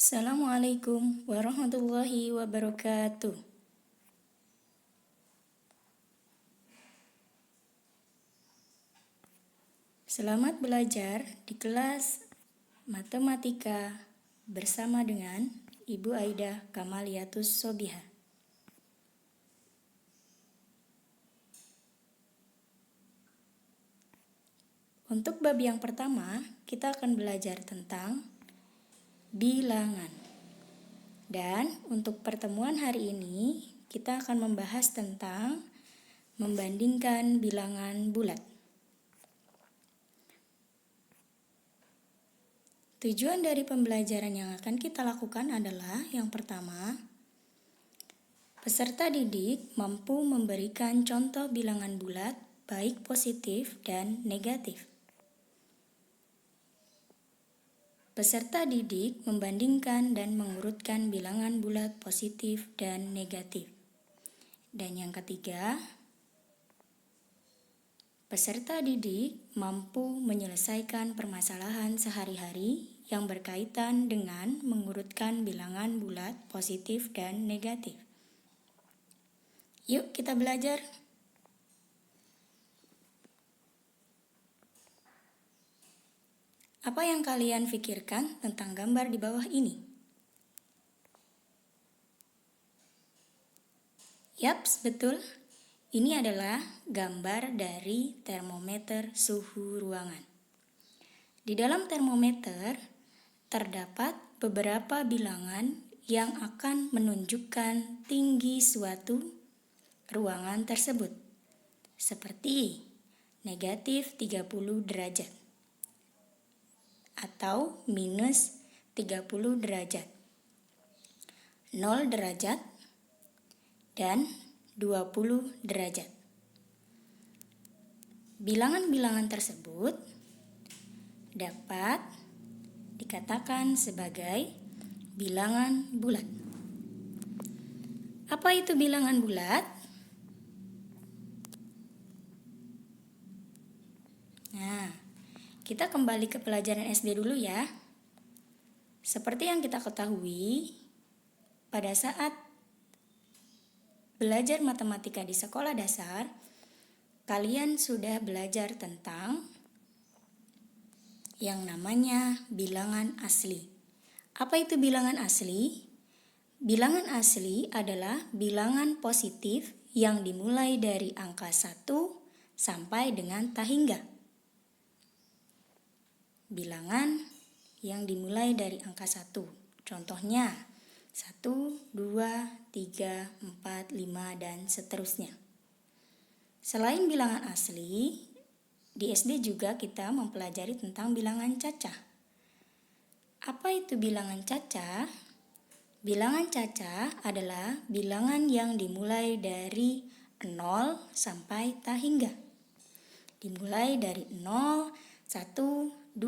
Assalamualaikum warahmatullahi wabarakatuh. Selamat belajar di kelas matematika bersama dengan Ibu Aida Kamaliatus Sobihah. Untuk bab yang pertama, kita akan belajar tentang bilangan. Dan untuk pertemuan hari ini, kita akan membahas tentang membandingkan bilangan bulat. Tujuan dari pembelajaran yang akan kita lakukan adalah yang pertama, peserta didik mampu memberikan contoh bilangan bulat baik positif dan negatif. Peserta didik membandingkan dan mengurutkan bilangan bulat positif dan negatif. Dan yang ketiga, peserta didik mampu menyelesaikan permasalahan sehari-hari yang berkaitan dengan mengurutkan bilangan bulat positif dan negatif. Yuk kita belajar. Apa yang kalian pikirkan tentang gambar di bawah ini? Yaps, betul. Ini adalah gambar dari termometer suhu ruangan. Di dalam termometer terdapat beberapa bilangan yang akan menunjukkan tinggi suatu ruangan tersebut, seperti negatif 30 derajat atau minus 30 derajat, 0 derajat, dan 20 derajat. Bilangan-bilangan tersebut dapat dikatakan sebagai bilangan bulat. Apa itu bilangan bulat? Nah, kita kembali ke pelajaran SD dulu ya. Seperti yang kita ketahui, pada saat belajar matematika di sekolah dasar, kalian sudah belajar tentang yang namanya bilangan asli. Apa itu bilangan asli? Bilangan asli adalah bilangan positif yang dimulai dari angka 1 sampai dengan tak hingga. Bilangan yang dimulai dari angka 1. Contohnya 1, 2, 3, 4, 5, dan seterusnya. Selain bilangan asli, di SD juga kita mempelajari tentang bilangan cacah. Apa itu bilangan cacah? Bilangan cacah adalah bilangan yang dimulai dari 0 sampai tak hingga. Dimulai dari 0, 1, 2,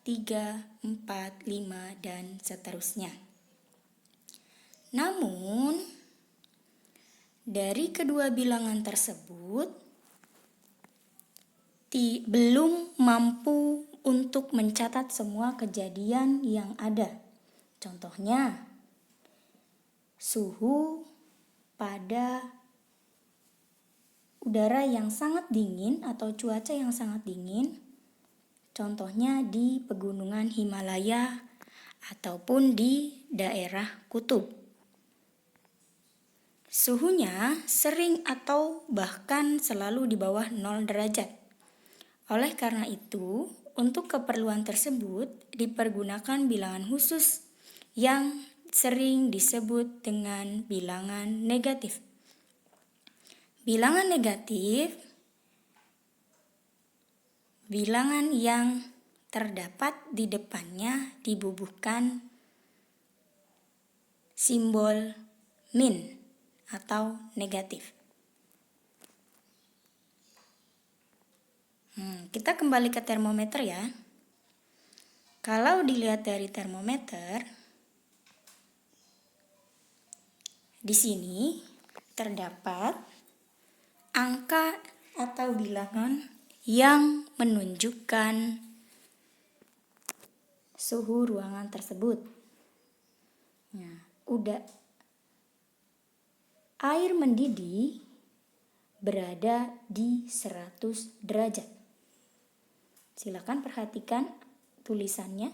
3, 4, 5, dan seterusnya. Namun, dari kedua bilangan tersebut belum mampu untuk mencatat semua kejadian yang ada. Contohnya, suhu pada udara yang sangat dingin atau cuaca yang sangat dingin, contohnya di pegunungan Himalaya ataupun di daerah kutub. Suhunya sering atau bahkan selalu di bawah 0 derajat. Oleh karena itu, untuk keperluan tersebut dipergunakan bilangan khusus yang sering disebut dengan bilangan negatif. Bilangan negatif, bilangan yang terdapat di depannya dibubuhkan simbol min atau negatif. Kita kembali ke termometer ya. Kalau dilihat dari termometer, di sini terdapat angka atau bilangan yang menunjukkan suhu ruangan tersebut. Nah, udah air mendidih berada di 100 derajat. Silakan perhatikan tulisannya.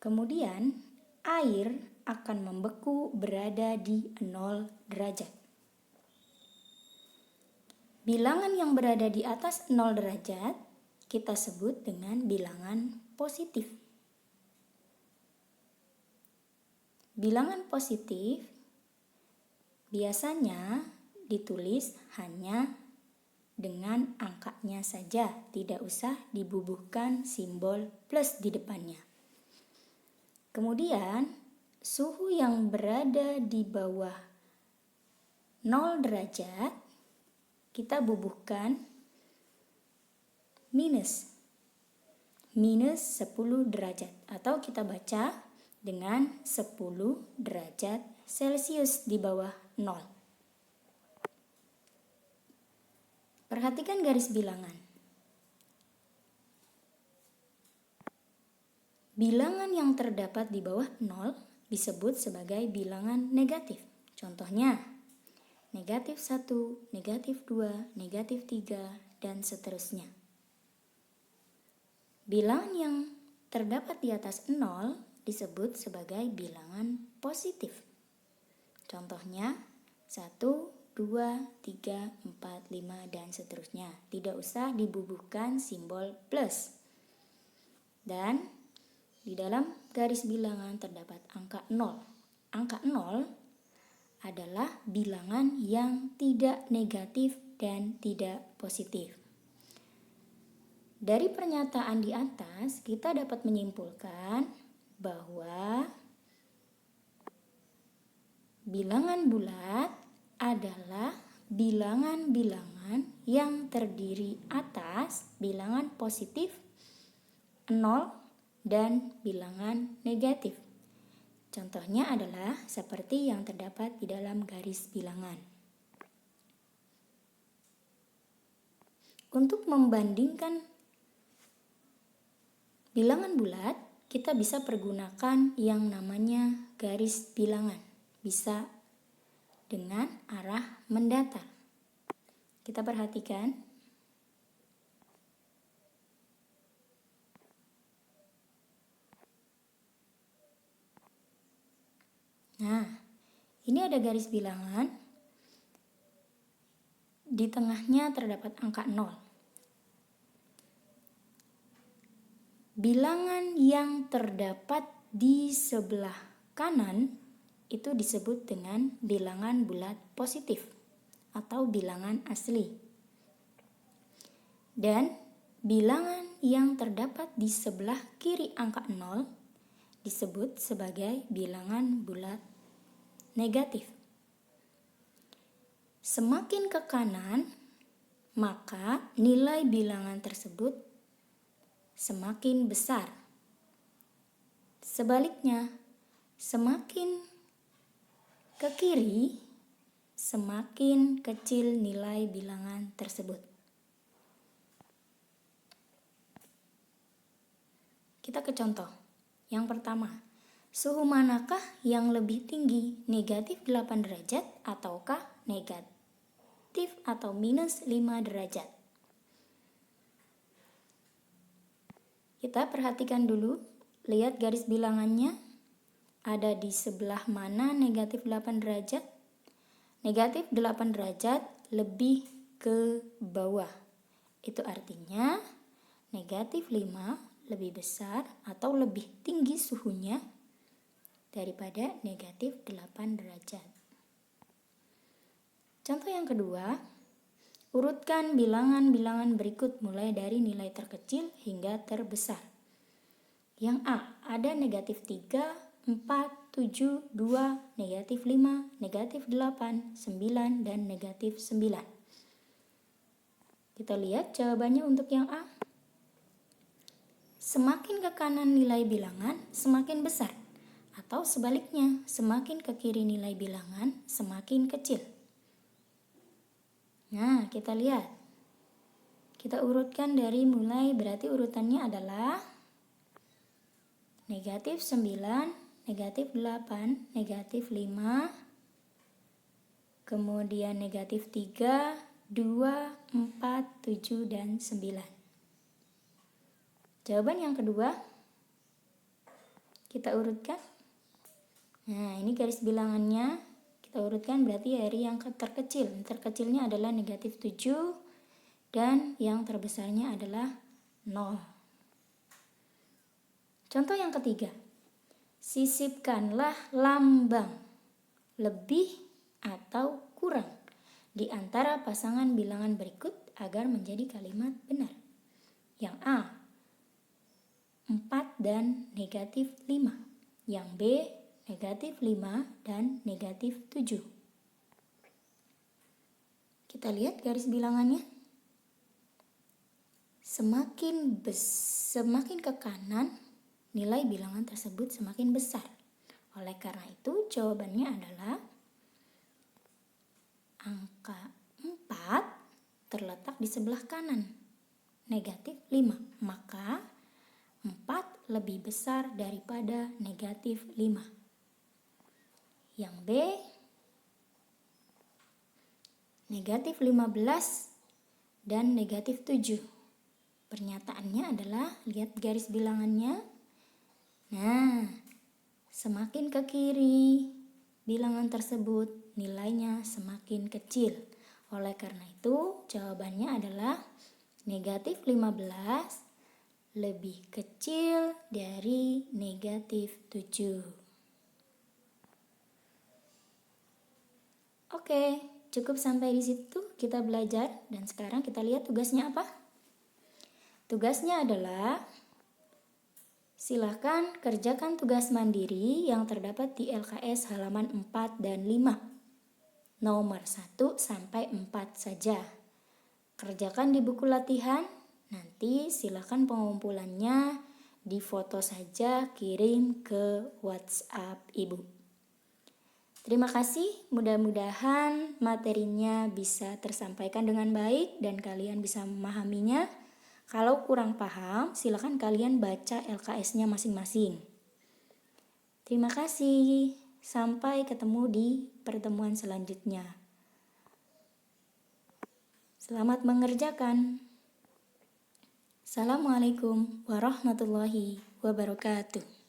Kemudian air akan membeku berada di 0 derajat. Bilangan yang berada di atas 0 derajat kita sebut dengan bilangan positif. Bilangan positif biasanya ditulis hanya dengan angkanya saja, tidak usah dibubuhkan simbol plus di depannya. Kemudian, suhu yang berada di bawah 0 derajat kita bubuhkan minus 10 derajat, atau kita baca dengan 10 derajat Celcius di bawah 0. Perhatikan garis bilangan. Bilangan yang terdapat di bawah 0 disebut sebagai bilangan negatif. Contohnya, negatif 1, negatif 2, negatif 3, dan seterusnya. Bilangan yang terdapat di atas 0 disebut sebagai bilangan positif. Contohnya, 1, 2, 3, 4, 5, dan seterusnya. Tidak usah dibubuhkan simbol plus. Dan di dalam garis bilangan terdapat angka 0. Angka 0 adalah bilangan yang tidak negatif dan tidak positif. Dari pernyataan di atas, kita dapat menyimpulkan bahwa bilangan bulat adalah bilangan-bilangan yang terdiri atas bilangan positif 0 dan bilangan negatif. Contohnya adalah seperti yang terdapat di dalam garis bilangan. Untuk membandingkan bilangan bulat, kita bisa pergunakan yang namanya garis bilangan. Bisa dengan arah mendatar. Kita perhatikan. Nah, ini ada garis bilangan. Di tengahnya terdapat angka 0. Bilangan yang terdapat di sebelah kanan itu disebut dengan bilangan bulat positif atau bilangan asli. Dan bilangan yang terdapat di sebelah kiri angka 0 disebut sebagai bilangan bulat negatif. Semakin ke kanan, maka nilai bilangan tersebut semakin besar. Sebaliknya, semakin ke kiri, semakin kecil nilai bilangan tersebut. Kita ke contoh. Yang pertama, suhu manakah yang lebih tinggi, negatif 8 derajat ataukah negatif atau minus 5 derajat? Kita perhatikan dulu, lihat garis bilangannya. Ada di sebelah mana negatif 8 derajat? Negatif 8 derajat lebih ke bawah. Itu artinya negatif 5 lebih besar atau lebih tinggi suhunya daripada negatif 8 derajat. Contoh yang kedua, urutkan bilangan-bilangan berikut mulai dari nilai terkecil hingga terbesar. Yang A, ada negatif 3, 4, 7, 2, negatif 5, negatif 8, 9, dan negatif 9. Kita lihat jawabannya untuk yang A. Semakin ke kanan nilai bilangan, semakin besar. Atau sebaliknya, semakin ke kiri nilai bilangan, semakin kecil. Nah, kita lihat. Kita urutkan dari mulai, berarti urutannya adalah negatif 9, negatif 8, negatif 5, kemudian negatif 3, 2, 4, 7, dan 9. Jawaban yang kedua, kita urutkan. Nah, ini garis bilangannya kita urutkan, berarti dari yang terkecil. Yang terkecilnya adalah negatif 7 dan yang terbesarnya adalah 0. Contoh yang ketiga, sisipkanlah lambang lebih atau kurang di antara pasangan bilangan berikut agar menjadi kalimat benar. Yang A, 4 dan negatif 5. Yang B, negatif 5 dan negatif 7. Kita lihat garis bilangannya. Semakin ke kanan, nilai bilangan tersebut semakin besar. Oleh karena itu, jawabannya adalah angka 4 terletak di sebelah kanan, negatif 5. Maka 4 lebih besar daripada negatif 5. Yang B, negatif 15 dan negatif 7. Pernyataannya adalah, lihat garis bilangannya. Nah, semakin ke kiri bilangan tersebut nilainya semakin kecil. Oleh karena itu, jawabannya adalah negatif 15 lebih kecil dari negatif 7. Oke, cukup sampai di situ kita belajar, dan sekarang kita lihat tugasnya apa? Tugasnya adalah silakan kerjakan tugas mandiri yang terdapat di LKS halaman 4 dan 5. Nomor 1 sampai 4 saja. Kerjakan di buku latihan. Nanti silakan pengumpulannya difoto saja, kirim ke WhatsApp Ibu. Terima kasih, mudah-mudahan materinya bisa tersampaikan dengan baik dan kalian bisa memahaminya. Kalau kurang paham, silakan kalian baca LKS-nya masing-masing. Terima kasih, sampai ketemu di pertemuan selanjutnya. Selamat mengerjakan. Assalamualaikum warahmatullahi wabarakatuh.